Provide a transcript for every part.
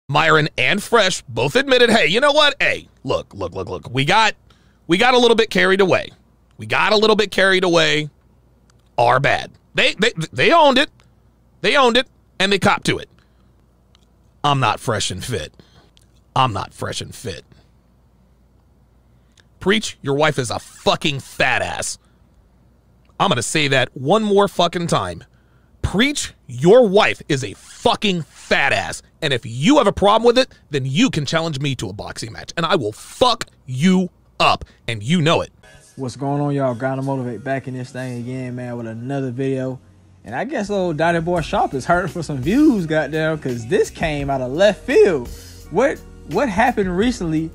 Myron and Fresh both admitted, hey, you know what? Hey, look. We got a little bit carried away. Our bad. They owned it. And they copped to it. I'm not fresh and fit. Preach, your wife is a fucking fat ass. I'm going to say that one more fucking time. Preach, your wife is a fucking fat ass. And if you have a problem with it, then you can challenge me to a boxing match. And I will fuck you up. And you know it. What's going on, y'all? Gotta Motivate back in this thing again, man, with another video. And I guess old Donovan Sharpe is hurting for some views, goddamn, because this came out of left field. What happened recently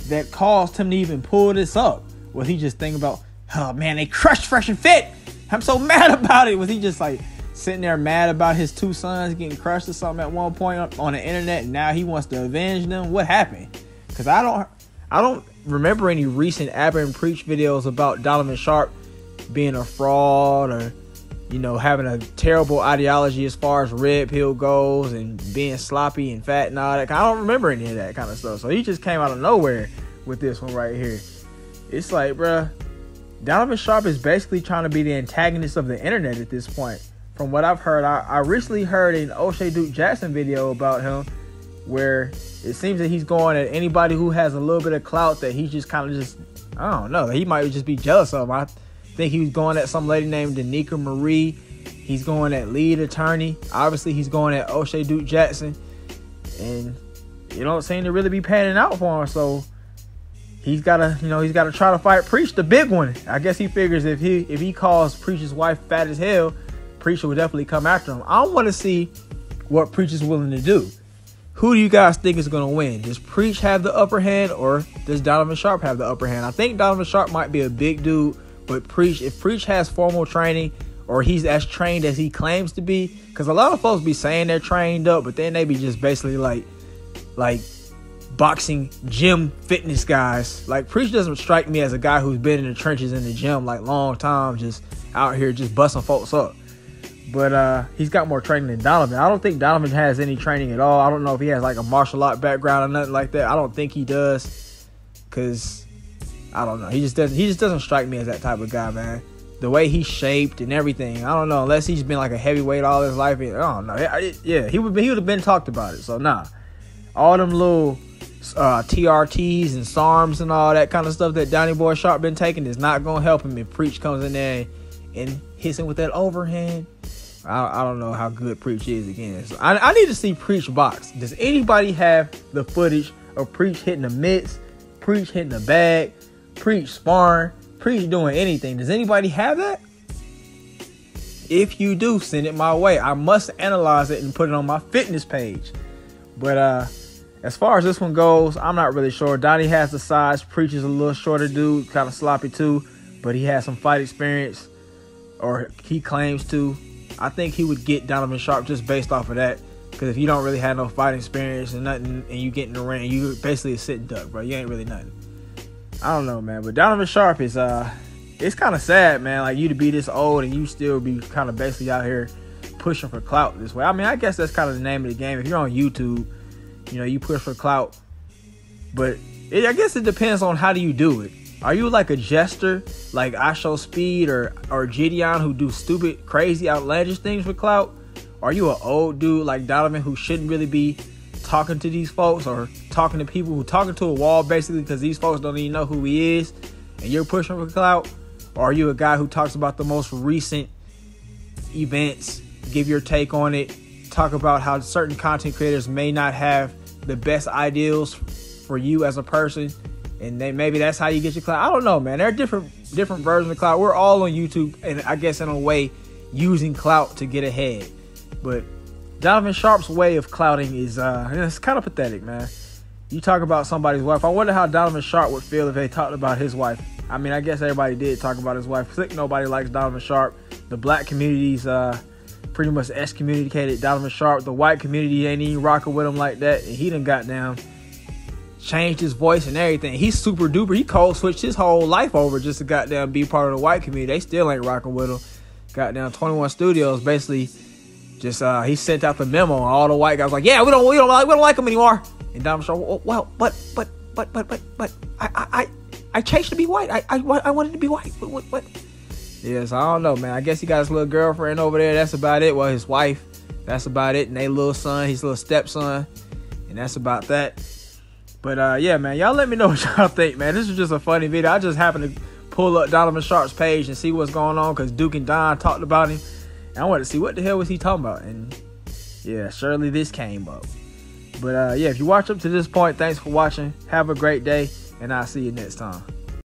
that caused him to even pull this up? Was he just thinking about, oh man, they crushed Fresh and Fit? I'm so mad about it. Was he just like sitting there mad about his two sons getting crushed or something at one point on the internet, and now he wants to avenge them? What happened? Because I don't remember any recent Abba and Preach videos about Donovan Sharpe being a fraud or, you know, having a terrible ideology as far as red pill goes and being sloppy and fat and all that. I don't remember any of that kind of stuff. So he just came out of nowhere with this one right here. It's like, bruh, Donovan Sharpe is basically trying to be the antagonist of the internet at this point. From what I've heard, I recently heard an O'Shea Duke Jackson video about him where it seems that he's going at anybody who has a little bit of clout that he's just kind of just, I don't know, he might just be jealous of. I think he was going at some lady named Danica Marie. He's going at lead attorney. Obviously, he's going at O'Shea Duke Jackson. And you don't seem to really be panning out for him. So he's got to try to fight Preach, the big one. I guess he figures if he calls Preach's wife fat as hell, Preach will definitely come after him. I want to see what Preach is willing to do. Who do you guys think is going to win? Does Preach have the upper hand, or does Donovan Sharpe have the upper hand? I think Donovan Sharpe might be a big dude, but if Preach has formal training, or he's as trained as he claims to be, because a lot of folks be saying they're trained up, but then they be just basically like boxing gym fitness guys. Like, Preach doesn't strike me as a guy who's been in the trenches in the gym like long time, just out here just busting folks up. But he's got more training than Donovan. I don't think Donovan has any training at all. I don't know if he has like a martial art background or nothing like that. I don't think he does, because I don't know. He just doesn't strike me as that type of guy, man. The way he's shaped and everything, I don't know. Unless he's been like a heavyweight all his life, I don't know. Yeah, he would have been talked about it. So nah, all them little TRTs and SARMs and all that kind of stuff that Donnie Boy Sharpe been taking is not gonna help him if Preach comes in there and hits him with that overhand. I don't know how good Preach is again. So I need to see Preach box. Does anybody have the footage of Preach hitting the mitts, Preach hitting the bag, Preach sparring, Preach doing anything? Does anybody have that? If you do, send it my way. I must analyze it and put it on my fitness page. But as far as this one goes, I'm not really sure. Donnie has the size. Preach is a little shorter dude, kind of sloppy too, but he has some fight experience, or he claims to. I think he would get Donovan Sharpe just based off of that. Because if you don't really have no fighting experience and nothing, and you get in the ring, you basically a sitting duck, bro. You ain't really nothing. I don't know, man. But Donovan Sharpe is, it's kind of sad, man. Like, you to be this old and you still be kind of basically out here pushing for clout this way. I mean, I guess that's kind of the name of the game. If you're on YouTube, you know, you push for clout. But I guess it depends on how do you do it. Are you like a jester, like I Show Speed or Gideon, who do stupid, crazy, outlandish things for clout? Are you an old dude like Donovan who shouldn't really be talking to these folks or talking to people who talking to a wall basically because these folks don't even know who he is and you're pushing for clout? Or are you a guy who talks about the most recent events, give your take on it, talk about how certain content creators may not have the best ideals for you as a person, and then maybe that's how you get your clout? I don't know, man. There are different versions of clout. We're all on YouTube, and I guess in a way using clout to get ahead. But Donovan Sharpe's way of clouting is it's kind of pathetic, man. You talk about somebody's wife. I wonder how Donovan Sharpe would feel if they talked about his wife. I mean, I guess everybody did talk about his wife. Nobody likes Donovan Sharpe. The black community's pretty much excommunicated Donovan Sharpe. The white community ain't even rocking with him like that, and he done got down, changed his voice and everything. He's super duper. He cold switched his whole life over just to goddamn be part of the white community. They still ain't rocking with him. Goddamn 21 Studios basically just he sent out the memo, and all the white guys was like, yeah, we don't like him anymore. And Donovan Sharpe, well, but I changed to be white. I wanted to be white. What? Yes, I don't know, man. I guess he got his little girlfriend over there. That's about it. Well, his wife. That's about it. And their little son, his little stepson. And that's about that. But, yeah, man. Y'all let me know what y'all think, man. This is just a funny video. I just happened to pull up Donovan Sharpe's page and see what's going on because Duke and Don talked about him. And I wanted to see what the hell was he talking about. And, yeah, surely this came up. But, yeah, if you watch up to this point, thanks for watching. Have a great day. And I'll see you next time.